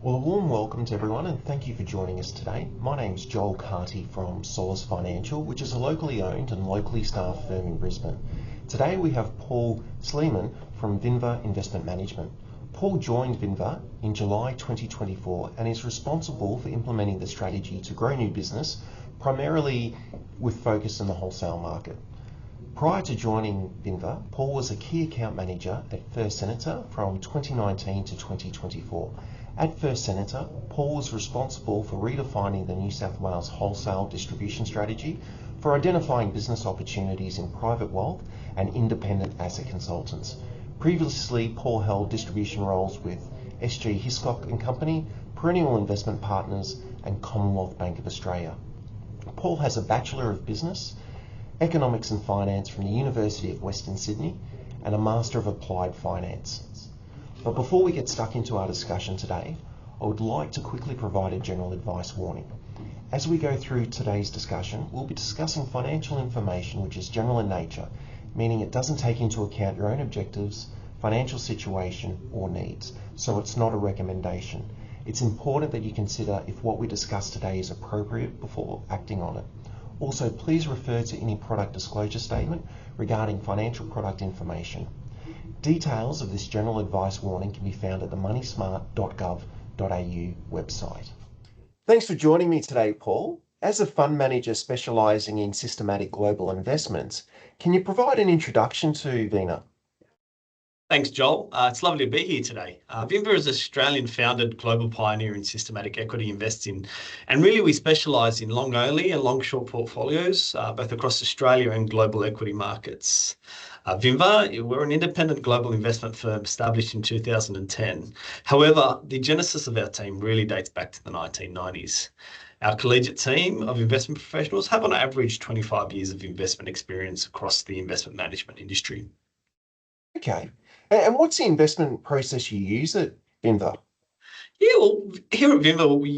Well, a warm welcome to everyone and thank you for joining us today. My name's Joel Carty from Solace Financial, which is a locally owned and locally staffed firm in Brisbane. Today we have Paul Sleiman from Vinva Investment Management. Paul joined Vinva in July 2024 and is responsible for implementing the strategy to grow new business, primarily with focus in the wholesale market. Prior to joining Vinva, Paul was a key account manager at First Senator from 2019 to 2024. At First Senator, Paul was responsible for redefining the New South Wales wholesale distribution strategy, for identifying business opportunities in private wealth and independent asset consultants. Previously, Paul held distribution roles with SG Hiscock and Company, Perennial Investment Partners and Commonwealth Bank of Australia. Paul has a Bachelor of Business, Economics and Finance from the University of Western Sydney and a Master of Applied Finance. But before we get stuck into our discussion today, I would like to quickly provide a general advice warning. As we go through today's discussion, we'll be discussing financial information which is general in nature, meaning it doesn't take into account your own objectives, financial situation or needs, so it's not a recommendation. It's important that you consider if what we discuss today is appropriate before acting on it. Also, please refer to any product disclosure statement regarding financial product information. Details of this general advice warning can be found at the moneysmart.gov.au website. Thanks for joining me today, Paul. As a fund manager specialising in systematic global investments, can you provide an introduction to Vinva? Thanks, Joel. It's lovely to be here today. Vinva is an Australian-founded global pioneer in systematic equity investing, and really we specialise in long-only and long-short portfolios, both across Australia and global equity markets. Vinva, we're an independent global investment firm established in 2010. However, the genesis of our team really dates back to the 1990s. Our collegiate team of investment professionals have on average 25 years of investment experience across the investment management industry. Okay. And what's the investment process you use at Vinva? Yeah, well, here at Vinva, we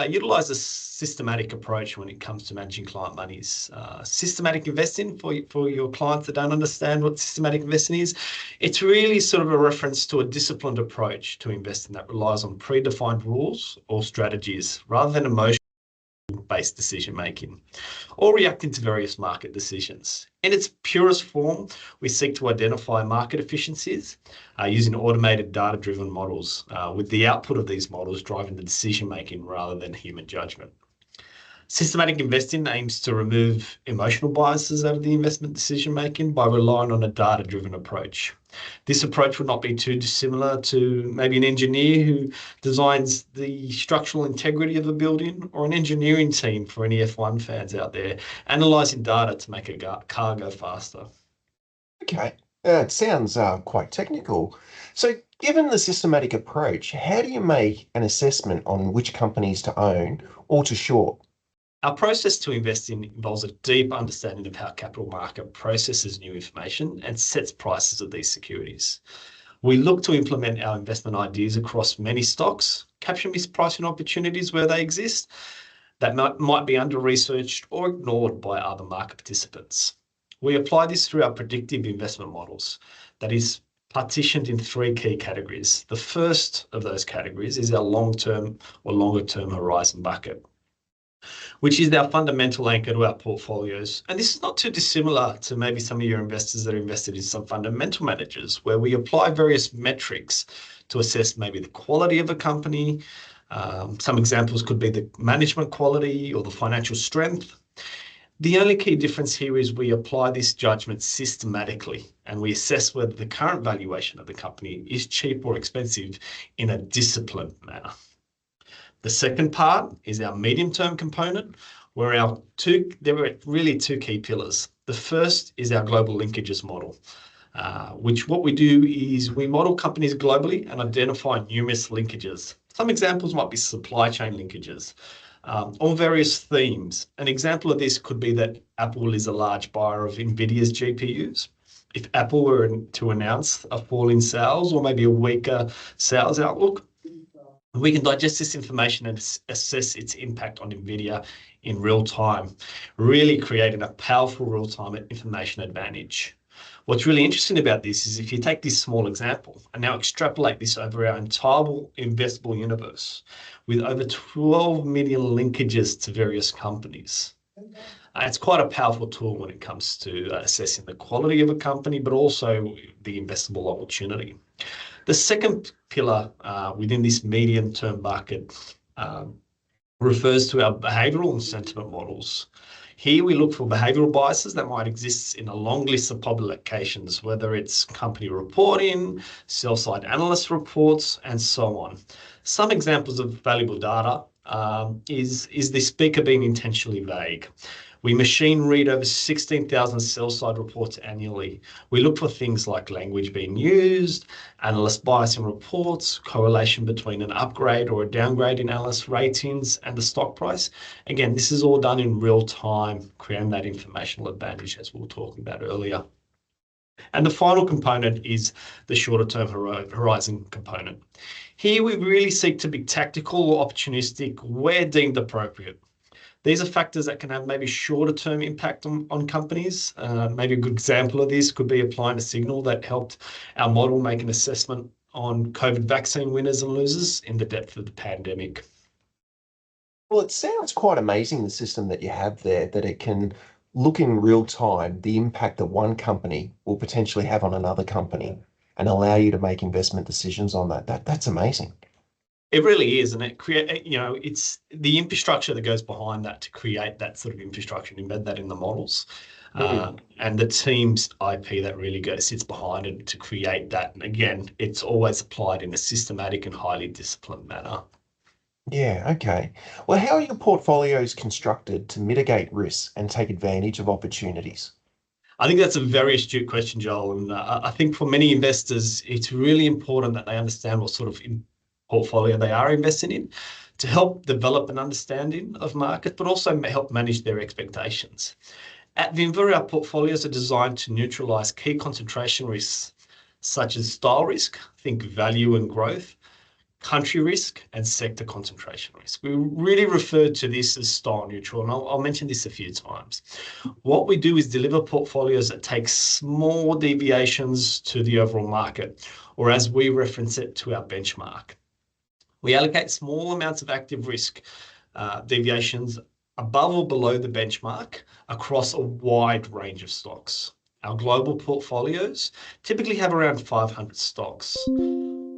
utilise a systematic approach when it comes to managing client monies. Systematic investing, for your clients that don't understand what systematic investing is, it's really sort of a reference to a disciplined approach to investing that relies on predefined rules or strategies rather than emotion-based decision-making or reacting to various market decisions. In its purest form, we seek to identify market efficiencies using automated data-driven models, with the output of these models driving the decision-making rather than human judgment. Systematic investing aims to remove emotional biases out of the investment decision-making by relying on a data-driven approach. This approach would not be too dissimilar to maybe an engineer who designs the structural integrity of a building, or an engineering team for any F1 fans out there, analysing data to make a car go faster. Okay, it sounds quite technical. So given the systematic approach, how do you make an assessment on which companies to own or to short? Our process to invest in involves a deep understanding of how capital market processes new information and sets prices of these securities. We look to implement our investment ideas across many stocks, capture mispricing opportunities where they exist that might be under-researched or ignored by other market participants. We apply this through our predictive investment models, that is partitioned in three key categories. The first of those categories is our long-term or longer-term horizon bucket, which is our fundamental anchor to our portfolios. And this is not too dissimilar to maybe some of your investors that are invested in some fundamental managers, where we apply various metrics to assess maybe the quality of a company. Some examples could be the management quality or the financial strength. The only key difference here is we apply this judgment systematically, and we assess whether the current valuation of the company is cheap or expensive in a disciplined manner. The second part is our medium-term component, where there are really two key pillars. The first is our global linkages model, which what we do is we model companies globally and identify numerous linkages. Some examples might be supply chain linkages, or various themes. An example of this could be that Apple is a large buyer of NVIDIA's GPUs. If Apple were to announce a fall in sales or maybe a weaker sales outlook, we can digest this information and assess its impact on NVIDIA in real time, really creating a powerful real-time information advantage. What's really interesting about this is if you take this small example and now extrapolate this over our entire investable universe with over 12 million linkages to various companies. It's quite a powerful tool when it comes to assessing the quality of a company, but also the investable opportunity. The second pillar within this medium-term bucket refers to our behavioural and sentiment models. Here we look for behavioural biases that might exist in a long list of publications, whether it's company reporting, sell-side analyst reports, and so on. Some examples of valuable data is the speaker being intentionally vague? We machine read over 16,000 sell-side reports annually. We look for things like language being used, analyst bias in reports, correlation between an upgrade or a downgrade in analyst ratings and the stock price. Again, this is all done in real time, creating that informational advantage as we were talking about earlier. And the final component is the shorter term horizon component. Here we really seek to be tactical or opportunistic where deemed appropriate. These are factors that can have maybe shorter term impact on companies. Maybe a good example of this could be applying a signal that helped our model make an assessment on COVID vaccine winners and losers in the depth of the pandemic. Well, it sounds quite amazing, the system that you have there, that it can look in real time the impact that one company will potentially have on another company and allow you to make investment decisions on that. That's amazing. It really is, and it's the infrastructure that goes behind that to create that sort of infrastructure and embed that in the models, and the team's IP that really sits behind it to create that. And again, it's always applied in a systematic and highly disciplined manner. Yeah, okay. Well, how are your portfolios constructed to mitigate risks and take advantage of opportunities? I think that's a very astute question, Joel. And I think for many investors, it's really important that they understand what sort of portfolio they are investing in to help develop an understanding of market, but also help manage their expectations. At Vinva, our portfolios are designed to neutralize key concentration risks, such as style risk, think value and growth, country risk, and sector concentration risk. We really refer to this as style neutral, and I'll mention this a few times. What we do is deliver portfolios that take small deviations to the overall market, or as we reference it, to our benchmark. We allocate small amounts of active risk deviations above or below the benchmark across a wide range of stocks. Our global portfolios typically have around 500 stocks.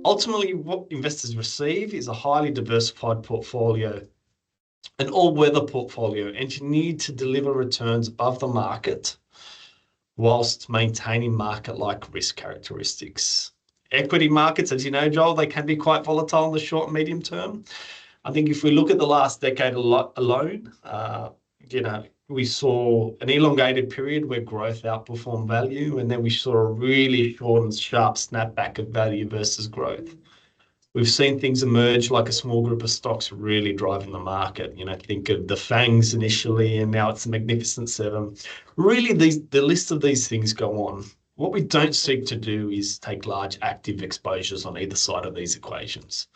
Ultimately, what investors receive is a highly diversified portfolio, an all-weather portfolio, engineered to deliver returns above the market whilst maintaining market-like risk characteristics. Equity markets, as you know, Joel, they can be quite volatile in the short and medium term. I think if we look at the last decade alone, we saw an elongated period where growth outperformed value, and then we saw a really short and sharp snapback of value versus growth. We've seen things emerge like a small group of stocks really driving the market. Think of the FANGs initially, and now it's the Magnificent Seven. Really, the list of these things go on. What we don't seek to do is take large active exposures on either side of these equations.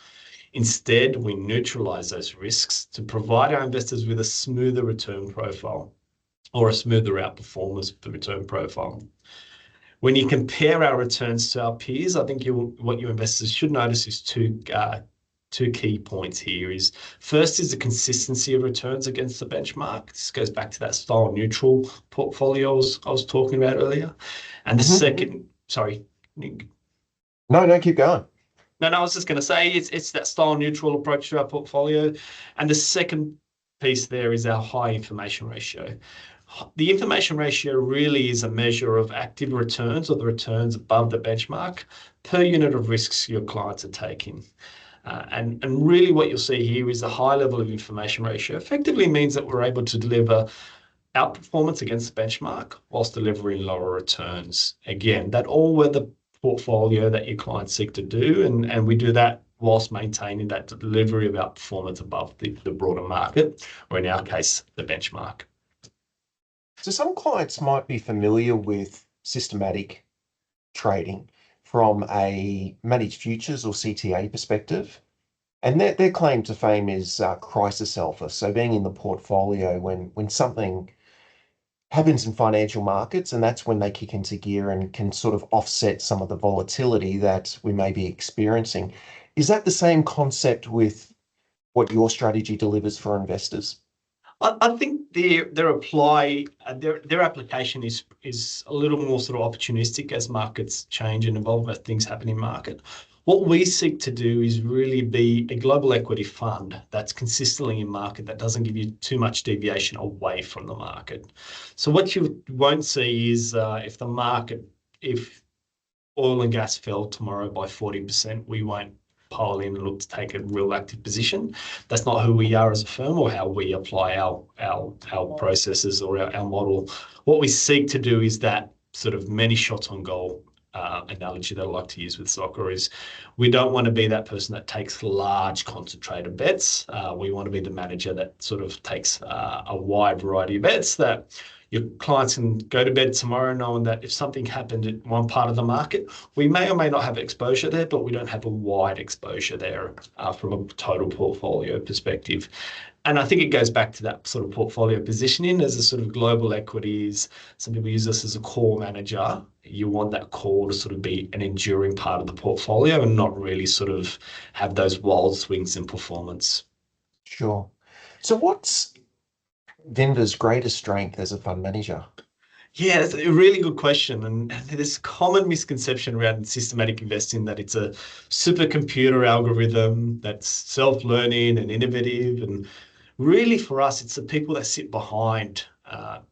Instead, we neutralize those risks to provide our investors with a smoother return profile or a smoother outperformance for return profile. When you compare our returns to our peers, I think what your investors should notice is two key points here. First is the consistency of returns against the benchmark. This goes back to that style neutral portfolio I was talking about earlier. And the second, sorry. No, keep going. No, I was just going to say it's that style neutral approach to our portfolio. And the second piece there is our high information ratio. The information ratio really is a measure of active returns or the returns above the benchmark per unit of risks your clients are taking. And really what you'll see here is a high level of information ratio effectively means that we're able to deliver outperformance against the benchmark whilst delivering lower returns. Again, that all-weather portfolio that your clients seek to do, and we do that whilst maintaining that delivery of outperformance above the broader market, or in our case, the benchmark. So some clients might be familiar with systematic trading from a managed futures or CTA perspective. And their claim to fame is crisis alpha. So being in the portfolio when something happens in financial markets, and that's when they kick into gear and can sort of offset some of the volatility that we may be experiencing. Is that the same concept with what your strategy delivers for investors? I think their application is a little more sort of opportunistic as markets change and evolve, as things happen in market. What we seek to do is really be a global equity fund that's consistently in market, that doesn't give you too much deviation away from the market. So what you won't see is if oil and gas fell tomorrow by 40%, we won't pile in and look to take a real active position. That's not who we are as a firm or how we apply our processes or our model. What we seek to do is that sort of many shots on goal analogy that I like to use with soccer is we don't want to be that person that takes large concentrated bets. We want to be the manager that sort of takes a wide variety of bets that your clients can go to bed tomorrow knowing that if something happened in one part of the market, we may or may not have exposure there, but we don't have a wide exposure there from a total portfolio perspective. And I think it goes back to that sort of portfolio positioning as a sort of global equities. Some people use this as a core manager. You want that core to sort of be an enduring part of the portfolio and not really sort of have those wild swings in performance. Sure. So what's Vinva's greatest strength as a fund manager? Yeah, it's a really good question. And there's a common misconception around systematic investing that it's a supercomputer algorithm that's self-learning and innovative. And really for us, it's the people that sit behind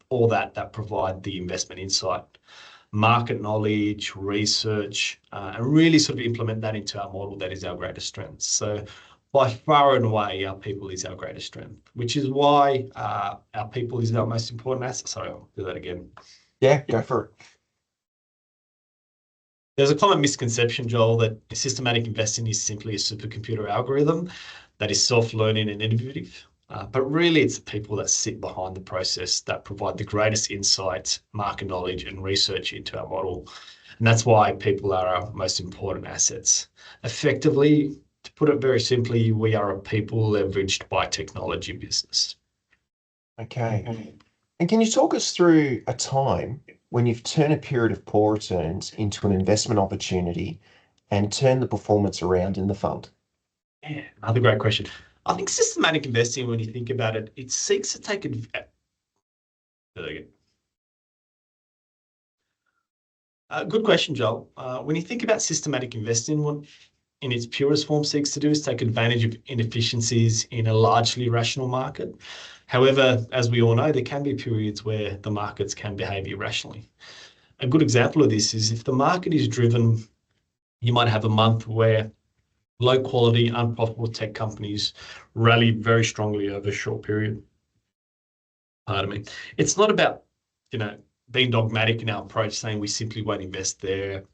all that provide the investment insight, market knowledge, research, and really sort of implement that into our model. That is our greatest strength. So by far and away, our people is our greatest strength, which is why our people is our most important asset. Sorry, I'll do that again. Yeah, go for it. There's a common misconception, Joel, that systematic investing is simply a supercomputer algorithm that is self-learning and innovative. But really, it's the people that sit behind the process that provide the greatest insights, market knowledge, and research into our model. And that's why people are our most important assets. Effectively, to put it very simply, we are a people leveraged by technology business. Okay. And can you talk us through a time when you've turned a period of poor returns into an investment opportunity and turned the performance around in the fund? Yeah, another great question. I think systematic investing, when you think about it, it seeks to take advantage. Good question, Joel. When you think about systematic investing, what in its purest form seeks to do is take advantage of inefficiencies in a largely rational market. However, as we all know, there can be periods where the markets can behave irrationally. A good example of this is if the market is driven, you might have a month where low quality, unprofitable tech companies rally very strongly over a short period. Pardon me. It's not about, being dogmatic in our approach, saying we simply won't invest there.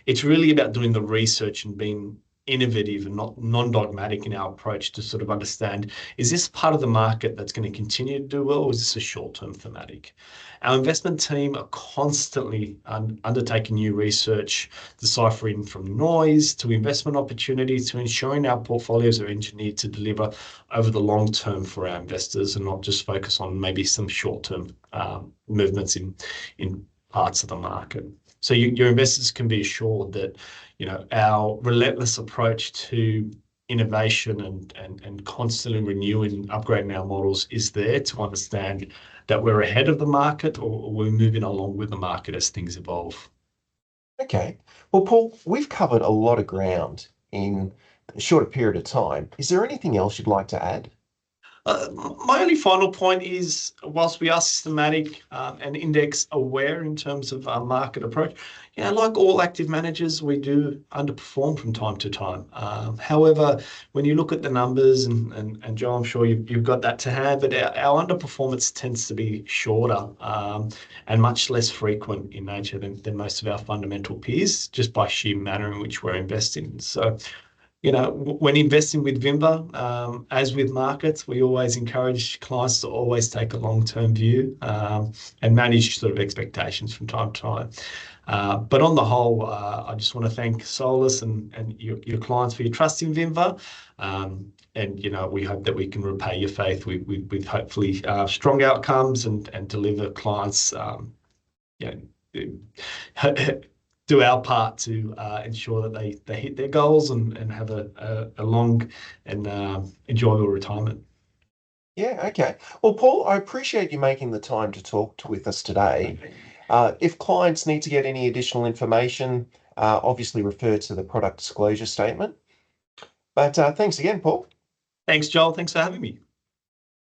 It's really about doing the research and being innovative and not non-dogmatic in our approach to sort of understand, is this part of the market that's going to continue to do well, or is this a short-term thematic? Our investment team are constantly undertaking new research, deciphering from noise to investment opportunities to ensuring our portfolios are engineered to deliver over the long term for our investors and not just focus on maybe some short-term movements in parts of the market. So your investors can be assured that, our relentless approach to innovation and constantly renewing, upgrading our models is there to understand that we're ahead of the market or we're moving along with the market as things evolve. Okay. Well, Paul, we've covered a lot of ground in a shorter period of time. Is there anything else you'd like to add? My only final point is, whilst we are systematic and index aware in terms of our market approach, like all active managers, we do underperform from time to time. However, when you look at the numbers, and Joe, I'm sure you've got that to hand, but our underperformance tends to be shorter and much less frequent in nature than most of our fundamental peers, just by sheer manner in which we're investing. So, when investing with Vinva, as with markets, we always encourage clients to always take a long-term view and manage sort of expectations from time to time. But on the whole, I just want to thank Solace and your clients for your trust in Vinva. And we hope that we can repay your faith with hopefully strong outcomes and deliver clients do our part to ensure that they hit their goals and have a long and enjoyable retirement. Yeah, okay. Well, Paul, I appreciate you making the time to talk with us today. If clients need to get any additional information, obviously refer to the product disclosure statement. But thanks again, Paul. Thanks, Joel. Thanks for having me.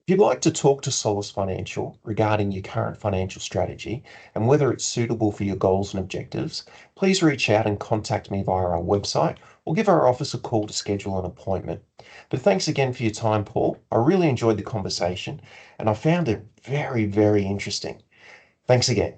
If you'd like to talk to Solace Financial regarding your current financial strategy and whether it's suitable for your goals and objectives, please reach out and contact me via our website or give our office a call to schedule an appointment. But thanks again for your time, Paul. I really enjoyed the conversation and I found it very, very interesting. Thanks again.